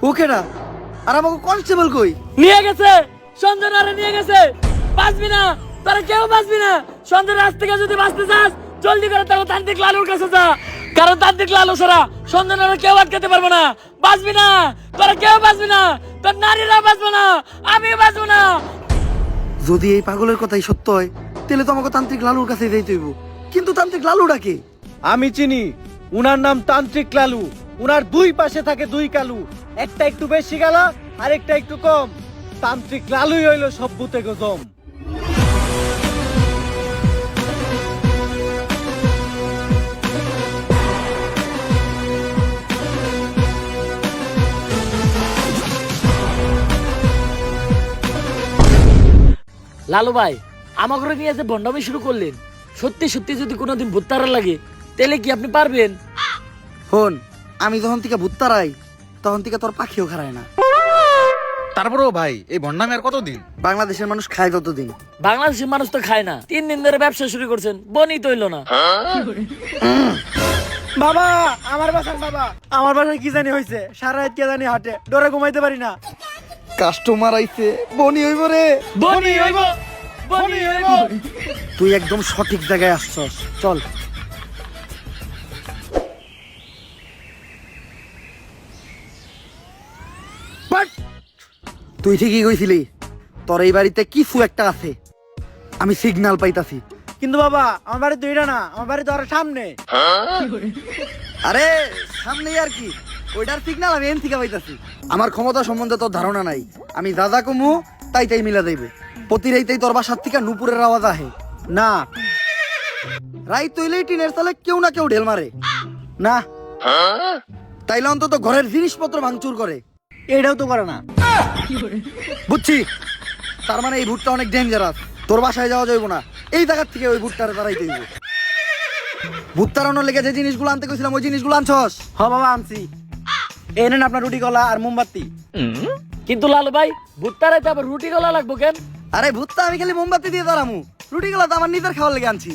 ওকেরা আর আমাকে কনস্টেবল কই? নিয়ে গেছে, সঞ্জনারে নিয়ে গেছে। বাঁচবি না, তোরা কেউ বাঁচবি না। সঞ্জনার রাত থেকে যদি বাঁচতে চাস জলদি করে তাহলে তান্ত্রিক লালুর কাছে যা, কারণ তান্ত্রিক লালু ছাড়া সঞ্জনারে কেউ আটকাতে পারবে না। বাঁচবি না, তোরা কেউ বাঁচবি না, তোর নারীরা বাঁচবে না, আমি বাঁচবো না। যদি এই পাগলের কথাই সত্য হয় তাহলে তো আমাকে তান্ত্রিক লালুর কাছে যাইতে হইব। কিন্তু তান্ত্রিক লালুটা কে? আমি চিনি, উনার নাম তান্ত্রিক লালু। উনার দুই পাশে থাকে দুই কালু, একটা একটু বেশি গালা আর একটা একটু কম। তান্ত্রিক লালুই হইল সব ভূতে গজম। লালু ভাই, আমাকে নিয়ে যে ভণ্ডামি শুরু করলেন, সত্যি সত্যি যদি কোনোদিন ভূত তারা লাগে তাহলে কি আপনি পারবেন? হন, আমি যখন থেকে ভূত তারাই তখন থেকে তোর পাখিও খারায় না। তারপরেও ভাই এই ভণ্ডামি আর কতদিন? বাংলাদেশের মানুষ খায় যতদিন। বাংলাদেশের মানুষ তো খায় না, 3 দিন ধরে ব্যবসা শুরু করছেন, বনি তৈল না। বাবা, আমার বাসার বাবা, আমার বাসায় কি জানি হয়েছে, সারা রাত কে জানি হাটে, ডরে ঘুমাইতে পারি না। কাস্টমার আইছে, বনি হইব রে। বনি হইব, বনি হইব। তুই একদম সঠিক জায়গায় আসছস, চল। তুই ঠিকই কইছিলি, তোর এই বাড়িতে কিছু একটা আছে, আমি সিগন্যাল পাইতাছি। কিন্তু বাবা, আমার বাড়ি তো এটা না, আমার বাড়ি তো আরো সামনে। আরে সামনেই আর কি, ওইটার সিগন্যাল আমি এন থেকে পাইতাছি। আমার ক্ষমতা সম্বন্ধে তোর ধারণা নাই, আমি দাদা কমু তাই তাই মিলা দেবে। প্রতি রাইতেই তোর বাসার থেকে নুপুরের আওয়াজ আহে না রাইত তৈলেই টিনের চালে কেউ না কেউ ঢেল মারে না, তাইলে অন্তত ঘরের জিনিসপত্র ভাঙচুর করে। এটাও তো করে না। বুঝছি, তার মানে এই ভুট্টা অনেক ডেঞ্জারাস। তোর বাসায় যাওয়া যাইব না, এই জায়গার থেকে ওই ভুট্টারে তারাইতে হইব। ভুট তাড়ানোর লেগে যে জিনিসগুলো আনতে কইছিলাম ওই জিনিসগুলো আনছস? হ বাবা, আনছি। এই নেন আপনার রুটি কলা আর মোমবাতি। কিন্তু লালু ভাই, ভূত তারাইতে আবার রুটি গলা লাগবো কেন? আরে ভুট্টা আমি খালি মোমবাতি দিয়ে দাঁড়ামু, রুটিগুলো তো আমার নিজের খাওয়ার লেগে আনছি।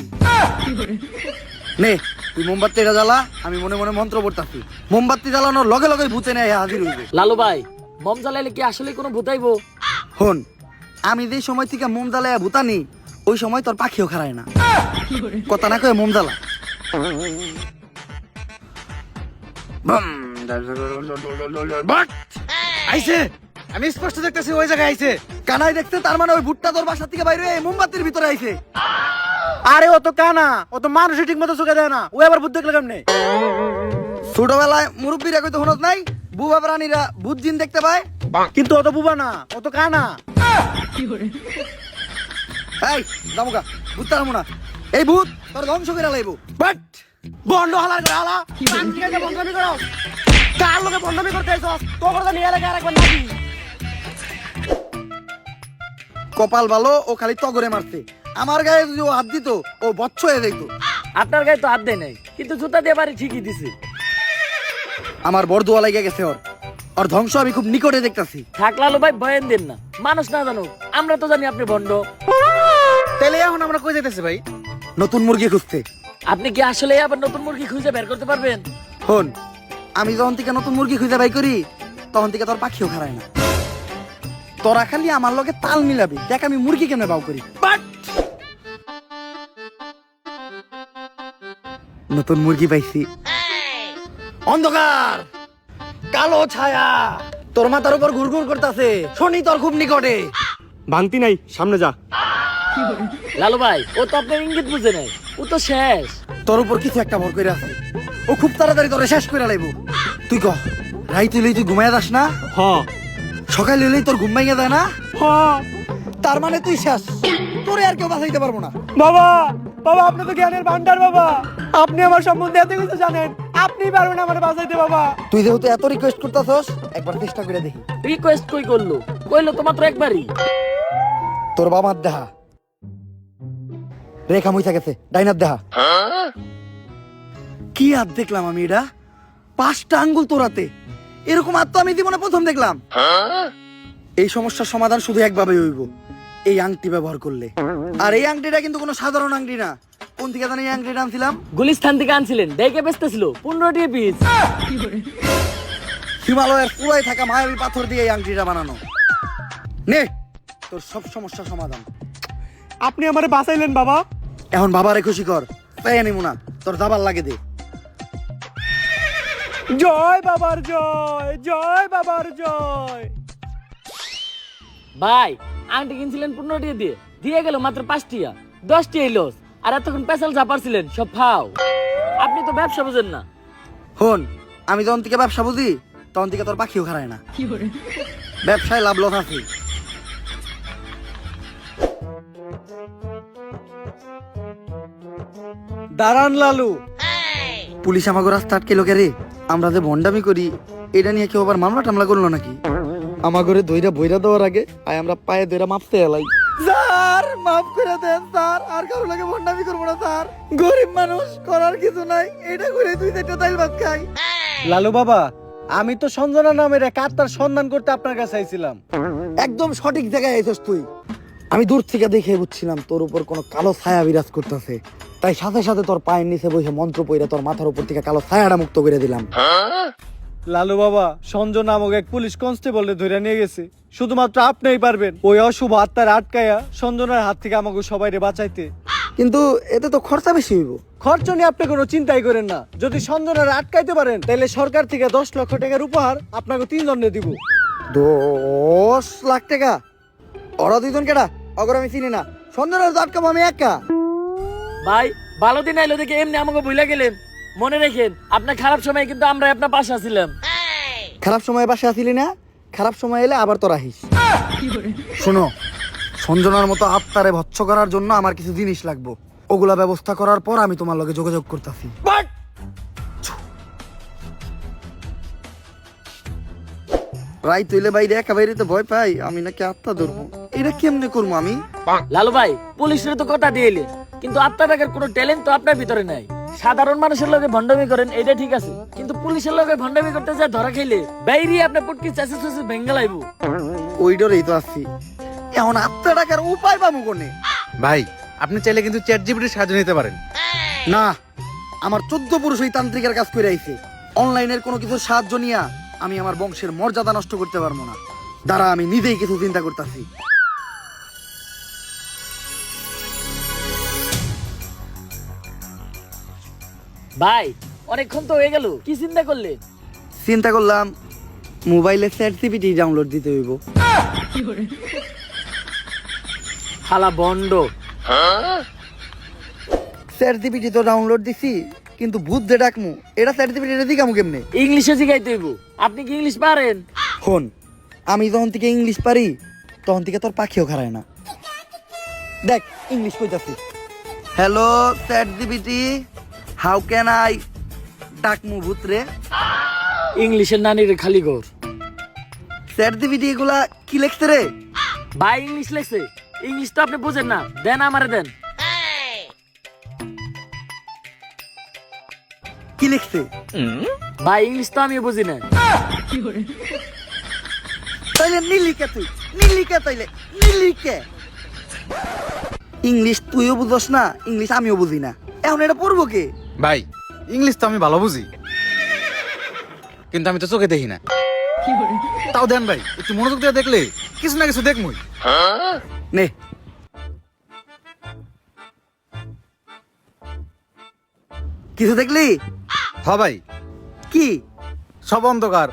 নে তুই মোমবাতি এটা জ্বালা, আমি মনে মনে মন্ত্র পড়তাছি। মোমবাতি জ্বালানোর লগে লগে ভূতে নেয় হাজির হইবে। লালু ভাই, মম জ্বালাইলে কি আসলে কোনো ভূতাইবো? হন, আমি যে সময় থেকে মোম জ্বালাইয়া ভূতানি ওই সময় তোর পাখিও খারায় না। কথা না কয়ে মোম জ্বালা। আইছে, আমি স্পষ্ট দেখতেছি ওই জায়গায় আইছে। কানাই দেখতে, তার মানে ওই ভুট্টা তোর বাসা থেকে বাইরে হয়ে মোমবাতির ভিতরে আইছে। আরে ও তো কানা, ও তো মানুষই ঠিক মতো চোখে দেয় না, ও আবার বুদ্ধি দেখলে কেমনে? ছোটবেলায় মুরব্বীরা কইতো হনত নাই, বুবা প্রাণীরা ভূত জিন দেখতে পায়। কিন্তু ও তো বুবা না, ও তো কানা। এই দামুকা, ভূত তাড়ামু না, এই ভূত তোর ধ্বংস করে লাইব। বাট বন্ধ হালার করে হালা, পাঁচটিকে বন্ধমি করো। কার লোকে বন্ধমি করতে আইছস? তো করে নিয়ে লাগে আরেকবার নাকি? কপাল ভালো, ও খালি তগরে মারছে। আমার গায়ে যদি ও হাত দিত ও বচ্চ হয়ে যেত। আপনার গায়ে তো হাত দেয় নাই, কিন্তু জুতা দিয়ে বাড়ি ঠিকই দিছে। আমার বড়দোয়া লাগে গেছে ওর, ওর ধ্বংস আমি খুব নিকটে দেখতাছি। থাক লালু ভাই, ভয়েন দেন না, মানুষ না জানুক, আমরা তো জানি আপনি ভণ্ড। তাহলে এখন আমরা কই যাইতেছি ভাই? নতুন মুরগি খুঁজতে। আপনি কি আসলে আবার নতুন মুরগি খুঁজে বের করতে পারবেন? হন, আমি যখন থেকে নতুন মুরগি খুঁজে বাই করি তখন থেকে তোর পাখিও খারায় না। তোরা খালি আমার লগে তাল মিলাবি, দেখ আমি মুরগি কেমনে বাউ করি। বাট নতুন মুরগি পাইছি। অন্ধকার, কালো ছায়া তোর মাথার উপর ঘুরঘুর করতেছে, শনি তোর খুব নিকটে। ভাঙতি নাই, সামনে যা। লালু ভাই, ও তো আপনার ইঙ্গিত বুঝে নাই, ও তো শেষ। তোর উপর কিছু একটা ভর করে আছে, ও খুব তাড়াতাড়ি তোরে শেষ করে লাইব। তুই কহ, রাইত হইলেই তুই ঘুমাইয়া যাস না? হ সকাল হইলেই তোর ঘুম ভাঙিয়া যায় না? হ। তার মানে তুই শেষ, তোরে আর কেউ বাঁচাইতে পারবো না। বাবা, বাবা আপনি তো জ্ঞানের ভান্ডার বাবা, আপনি আমার সম্বন্ধে এত কিছু জানেন, আপনি পারবেন আমার বাঁচাইতে বাবা। তুই যেহেতু এত রিকোয়েস্ট করতেছস, একবার চেষ্টা করে দেখি। রিকোয়েস্ট কই করলো? কইলো তো মাত্র একবারই। তোর বাবার দেহা রেখা মুইথা গেছে, ডাইনার দেহা। কি হাত দেখলাম আমি, এটা 5টা আঙ্গুল তোরাতে, এরকম হাত তো আমি জীবনে প্রথম দেখলাম। এই সমস্যার সমাধান শুধু একভাবে হইব, এই আংটি ব্যবহার করলে। আর এই আংটিটা কিন্তু কোনো সাধারণ আংটি না। কোন থেকে জানি এই আংটিটা আনছিলাম? গুলিস্তান থেকে আনছিলেন, দেখে বেচতেছিল 15 টাকা পিস। হিমালয়ের পুরাই থাকা মায়াবী পাথর দিয়ে এই আংটিটা বানানো। নে তোর সব সমস্যার সমাধান। আপনি আমারে বাঁচাইলেন বাবা। এখন বাবারে খুশি কর, তাই আনিমু না, তোর দাবার লাগে দে। জয় বাবার জয়, জয় বাবার জয়। ভাই আংটি কিনছিলেন 15 টাকা দিয়ে, দিয়ে গেল মাত্র 5 টাকা, 10 টাকা লস। আর এতক্ষণ পেছাল চাপারছিলেন সব ফাও। আপনি তো ব্যবসা বুঝেন না। হন, আমি যখন থেকে ব্যবসা বুঝি তখন থেকে তোর পাখিও খারায় না। ব্যবসায় লাভ লস আছে। দাঁড়ান লালু। পুলিশ আমাকে রাস্তা আটকে লোকে রে, আমরা যে ভন্ডামি করি এটা নিয়ে কেউ আবার মামলা টামলা করলো নাকি? আমার ঘরে দইরা বইরা দেওয়ার আগে আয় আমরা পায়ে দইরা মাপতে এলাই। স্যার মাফ করে দেন স্যার, আর কারো লাগে ভন্ডামি করবো না স্যার। গরিব মানুষ, করার কিছু নাই, এটা করে 2-4টা তাইল ভাত খাই। লালু বাবা, আমি তো সঞ্জনা নামের এক আত্মার সন্ধান করতে আপনার কাছে আইছিলাম। একদম সঠিক জায়গায় আইছস তুই। আমি দূর থেকে দেখে বুঝছিলাম তোর উপর কোনো কালো ছায়া বিরাজ করতেছে, তাই সাথে সাথে তোর পায়ের নিচে বসে মন্ত্র পইরা তোর মাথার উপর থেকে কালো ছায়াটা মুক্ত করে দিলাম। লালু বাবা, সঞ্জয় নামক এক পুলিশ কনস্টেবল ধরে নিয়ে গেছে। শুধুমাত্র আপনিই পারবেন ওই অশুভ আত্মার আটকায়া সঞ্জনার হাত থেকে আমাকে সবাইরে বাঁচাইতে। কিন্তু এতে তো খরচা বেশি হইব। খরচ নিয়ে আপনি কোনো চিন্তাই করেন না। যদি সঞ্জনার আটকাইতে পারেন তাহলে সরকার থেকে 10 লক্ষ টাকার উপহার আপনাকে 3 জনে দিব। 10 লাখ টাকা? ওরা 2 জন কেডা? অগর আমি চিনি না। সন্ধ্যা আটকাবো আমি একা? ভাই ভালো দিন আইলো দেখে এমনি আমাকে ভুলে গেলেন। মনে রেখেন আপনার খারাপ সময় কিন্তু আমরা আপনার পাশে আছিলাম। খারাপ সময় বাসে আসিলি না, খারাপ সময় এলে আবার তোর আহিস। শোনো, সঞ্জনার মতো আত্মারে ভৎস করার জন্য আমার কিছু জিনিস লাগবে, ওগুলা ব্যবস্থা করার পর আমি তোমার লগে যোগাযোগ করতেছি। রাই তুইলে বাইরে একা বাইরে তো ভয় পাই, আমি নাকি আত্মা ধরবো, এটা কেমনে করবো আমি? লালু ভাই পুলিশের তো কথা দিয়ে এলেন, কিন্তু আপনার টাকার কোনো ট্যালেন্ট তো আপনার ভিতরে নাই। সাধারণ মানুষের লগে ভন্ডামি করেন এটা ঠিক আছে, কিন্তু পুলিশের লগে ভন্ডামি করতে যা ধরা খাইলে বাইরে আপনার পুটকি চাষে চাষে ভেঙ্গে লাইবো। ওই ডরেই তো আসছি। এখন আত্মা টাকার উপায় পাবো কোনে? ভাই আপনি চাইলে কিন্তু চ্যাট জিপিটির সাহায্য নিতে পারেন। না, আমার 14 পুরুষ ওই তান্ত্রিকের কাজ করে আইছে। অনলাইনের কোনো কিছুর সাহায্য নিয়া আমি আমার বংশের মর্যাদা নষ্ট করতে পারবো না। দাঁড়া, আমি নিজেই কিছু চিন্তা করতেছি। ভাই অনেকক্ষণ তো হয়ে গেল, কি চিন্তা করলেন? চিন্তা করলাম মোবাইলে চ্যাট জিপিটি ডাউনলোড দিতে হইব। শালা বন্ড। চ্যাট জিপিটি তো ডাউনলোড দিছি, কিন্তু ভূত যে ডাকমু এটা চ্যাট জিপিটি দিকামু কেমনে? ইংলিশে শিখাইতে হইব। আপনি কি ইংলিশ পারেন? হন, আমি যখন থেকে ইংলিশ পারি তখন থেকে তোর পাখিও খারায় না। দেখ ইংলিশ কইতাছি। Hello chat GPT, how can I ডাকমু ভূত রে? ইংলিশের নানির খালি ঘর। চ্যাট জিপিটি এগুলা কি লেখছে রে? ভাই ইংলিশ লেখছে, ইংলিশ তো আপনি বুঝেন না, দেন আমারে দেন। কি লিখছে? ভাই ইংলিশ তো আমি বুঝি না। তাইলে নীলিকে, তুই নীলিকে, তাইলে নীলিকে। ইংলিশ তুইও বুঝস না, ইংলিশ আমিও বুঝি না, এখন এটা পড়বো কে? ভাই ইংলিশ তো আমি ভালো বুঝি, কিন্তু আমি তো চোখে দেখি না। তাও দেন ভাই, একটু মনোযোগ দিয়ে দেখলে কিছু না কিছু দেখমই। নে, কিছু দেখলি? হ ভাই, কি? সব অন্ধকার।